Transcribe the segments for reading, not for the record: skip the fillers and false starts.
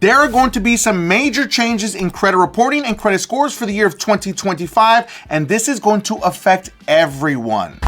There are going to be some major changes in credit reporting and credit scores for the year of 2025, and this is going to affect everyone.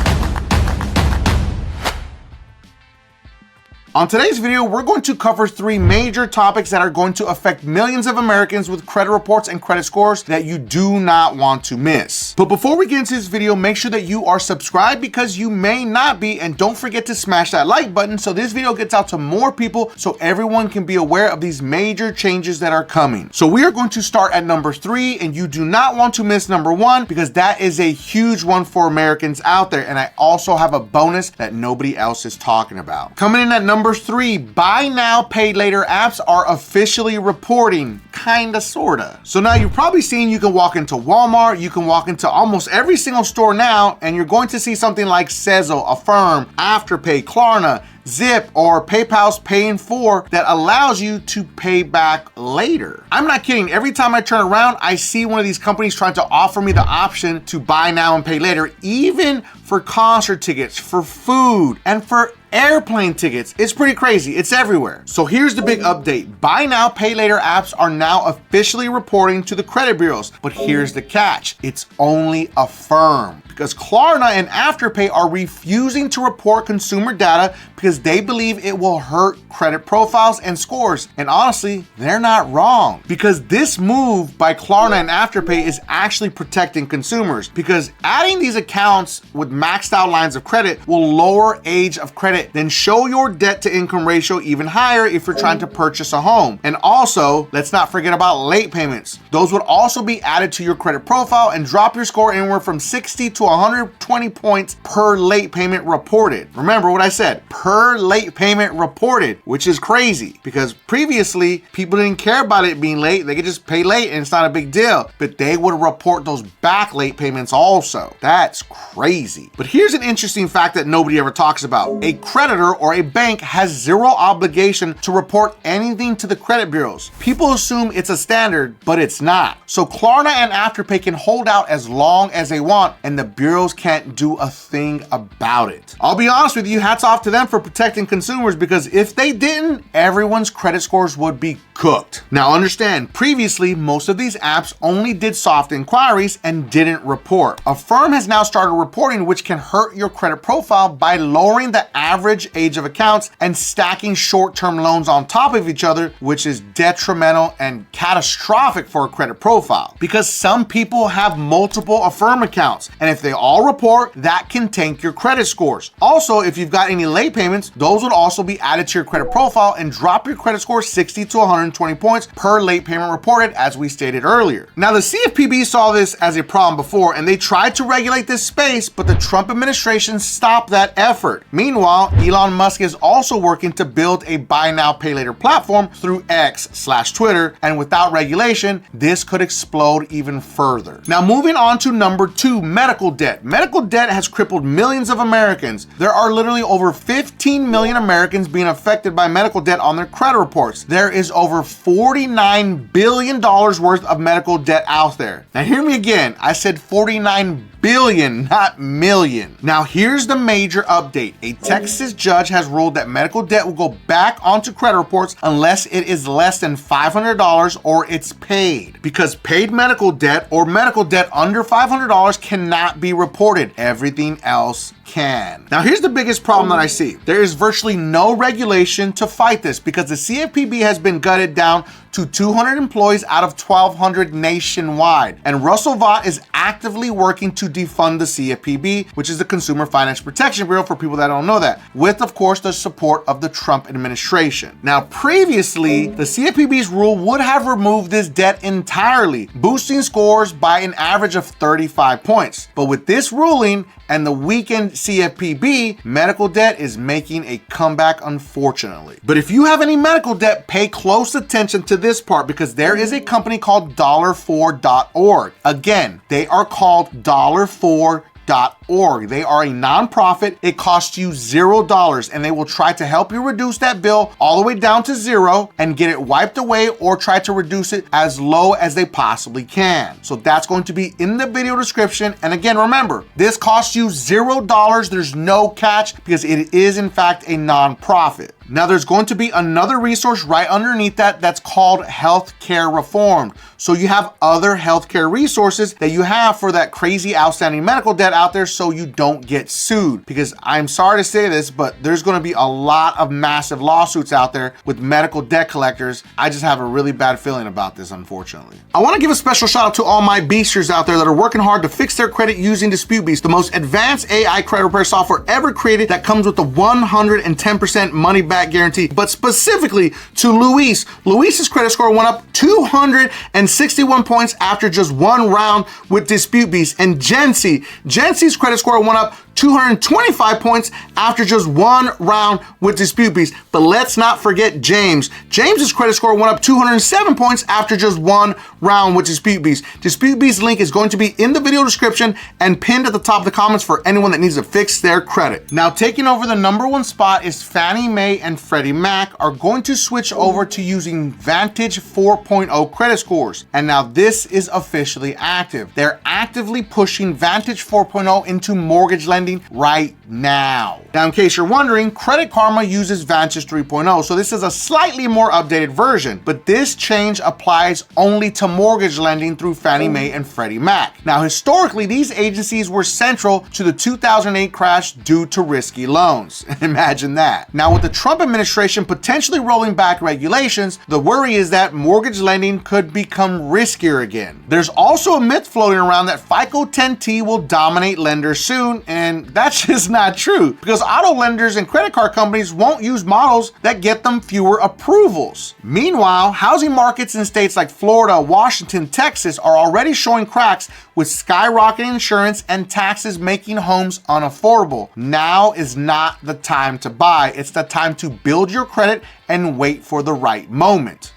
On today's video, we're going to cover 3 major topics that are going to affect millions of Americans with credit reports and credit scores that you do not want to miss. But before we get into this video, make sure that you are subscribed because you may not be, and don't forget to smash that like button so this video gets out to more people so everyone can be aware of these major changes that are coming. So we are going to start at number 3, and you do not want to miss number 1 because that is a huge one for Americans out there, and I also have a bonus that nobody else is talking about. Coming in at number 3, buy now, pay later apps are officially reporting, kinda, sorta. So now you've probably seen you can walk into Walmart, you can walk into almost every single store now, and you're going to see something like Sezzle, Affirm, Afterpay, Klarna, Zip, or PayPal's Pay in 4 that allows you to pay back later. I'm not kidding. Every time I turn around, I see one of these companies trying to offer me the option to buy now and pay later, even for concert tickets, for food, and for airplane tickets. It's pretty crazy. It's everywhere. So here's the big update. Buy now, pay later apps are now officially reporting to the credit bureaus. But here's the catch. It's only Affirm, because Klarna and Afterpay are refusing to report consumer data because they believe it will hurt credit profiles and scores. And honestly, they're not wrong, because this move by Klarna and Afterpay is actually protecting consumers, because adding these accounts with maxed out lines of credit will lower age of credit, then show your debt to income ratio even higher if you're trying to purchase a home. And also, let's not forget about late payments. Those would also be added to your credit profile and drop your score anywhere from 60 to 120 points per late payment reported. Remember what I said, per late payment reported, which is crazy because previously people didn't care about it being late. They could just pay late and it's not a big deal, but they would report those back late payments also. That's crazy. But here's an interesting fact that nobody ever talks about. A creditor or a bank has zero obligation to report anything to the credit bureaus. People assume it's a standard, but it's not. So Klarna and Afterpay can hold out as long as they want, and the bureaus can't do a thing about it. I'll be honest with you, hats off to them for protecting consumers, because if they didn't, everyone's credit scores would be cooked. Now understand, previously, most of these apps only did soft inquiries and didn't report. Affirm has now started reporting, which can hurt your credit profile by lowering the average age of accounts and stacking short-term loans on top of each other, which is detrimental and catastrophic for a credit profile, because some people have multiple Affirm accounts, and if they all report, that can tank your credit scores. Also, if you've got any late payments, those would also be added to your credit profile and drop your credit score 60 to 120 points per late payment reported, as we stated earlier. Now, the CFPB saw this as a problem before, and they tried to regulate this space, but the Trump administration stopped that effort. Meanwhile, Elon Musk is also working to build a buy now, pay later platform through X/Twitter, and without regulation, this could explode even further. Now, moving on to number 2, medical debt. Medical debt has crippled millions of Americans. There are literally over 15 million Americans being affected by medical debt on their credit reports. There is over $49 billion worth of medical debt out there. Now hear me again, I said 49 billion, not million. Now here's the major update. A Texas judge has ruled that medical debt will go back onto credit reports unless it is less than $500 or it's paid, because paid medical debt or medical debt under $500 cannot be reported. Everything else can. Now here's the biggest problem that I see. There is virtually no regulation to fight this because the CFPB has been gutted down to 200 employees out of 1,200 nationwide. And Russell Vought is actively working to defund the CFPB, which is the Consumer Financial Protection Bureau for people that don't know that, with of course the support of the Trump administration. Now previously, the CFPB's rule would have removed this debt entirely, boosting scores by an average of 35 points. But with this ruling and the weakened CFPB, medical debt is making a comeback, unfortunately. But if you have any medical debt, pay close attention to this part, because there is a company called $4.org. Again, they are called $4.org. They are a nonprofit. It costs you $0, and they will try to help you reduce that bill all the way down to zero and get it wiped away, or try to reduce it as low as they possibly can. So that's going to be in the video description. And again, remember, this costs you $0. There's no catch because it is in fact a nonprofit. Now there's going to be another resource right underneath that that's called Healthcare Reformed. So you have other healthcare resources that you have for that crazy outstanding medical debt out there so you don't get sued. Because I'm sorry to say this, but there's going to be a lot of massive lawsuits out there with medical debt collectors. I just have a really bad feeling about this, unfortunately. I want to give a special shout out to all my beasters out there that are working hard to fix their credit using Dispute Beast, the most advanced AI credit repair software ever created that comes with the 110% money back guarantee. But specifically to Luis. Luis's credit score went up 261 points after just one round with Dispute Beast. And Jency's credit score went up 225 points after just one round with Dispute Beast. But let's not forget James. James's credit score went up 207 points after just one round with Dispute Beast. Dispute Beast's link is going to be in the video description and pinned at the top of the comments for anyone that needs to fix their credit. Now, taking over the #1 spot is Fannie Mae and Freddie Mac are going to switch over to using Vantage 4.0 credit scores. And now this is officially active. They're actively pushing Vantage 4.0 into mortgage lending right now. Now, in case you're wondering, Credit Karma uses Vantage 3.0, so this is a slightly more updated version, but this change applies only to mortgage lending through Fannie Mae and Freddie Mac. Now, historically, these agencies were central to the 2008 crash due to risky loans. Imagine that. Now, with the Trump administration potentially rolling back regulations, the worry is that mortgage lending could become riskier again. There's also a myth floating around that FICO 10T will dominate lenders soon, and that's just not true, because auto lenders and credit card companies won't use models that get them fewer approvals. Meanwhile, housing markets in states like Florida, Washington, Texas are already showing cracks with skyrocketing insurance and taxes making homes unaffordable. Now is not the time to buy. It's the time to build your credit and wait for the right moment.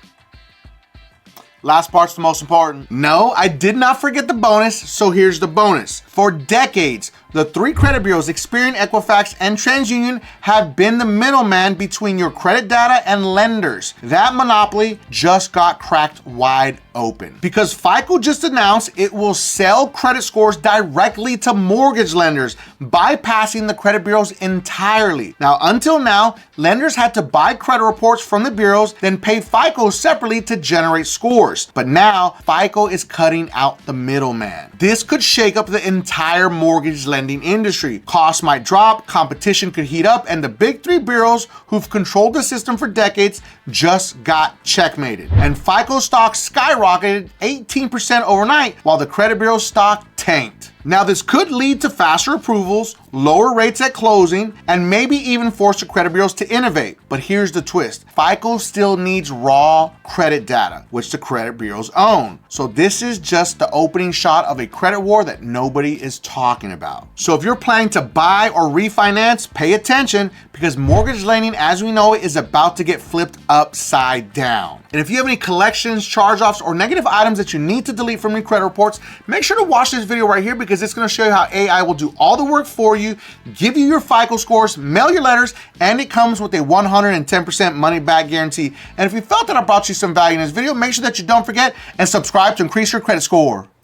Last part's the most important. No, I did not forget the bonus, so here's the bonus. For decades, the three credit bureaus, Experian, Equifax, and TransUnion, have been the middleman between your credit data and lenders. That monopoly just got cracked wide open because FICO just announced it will sell credit scores directly to mortgage lenders, bypassing the credit bureaus entirely. Now, until now, lenders had to buy credit reports from the bureaus, then pay FICO separately to generate scores. But now, FICO is cutting out the middleman. This could shake up the entire mortgage lending industry. Costs might drop, competition could heat up, and the big three bureaus who've controlled the system for decades just got checkmated. And FICO stock skyrocketed 18% overnight, while the credit bureau stock tanked. Now, this could lead to faster approvals, lower rates at closing, and maybe even force the credit bureaus to innovate. But here's the twist. FICO still needs raw credit data, which the credit bureaus own. So this is just the opening shot of a credit war that nobody is talking about. So if you're planning to buy or refinance, pay attention, because mortgage lending as we know it is about to get flipped upside down. And if you have any collections, charge-offs, or negative items that you need to delete from your credit reports, make sure to watch this video right here, because it's going to show you how AI will do all the work for you, give you your FICO scores, mail your letters, and it comes with a 110% money back guarantee. And if you felt that I brought you some value in this video, make sure that you don't forget and subscribe to increase your credit score.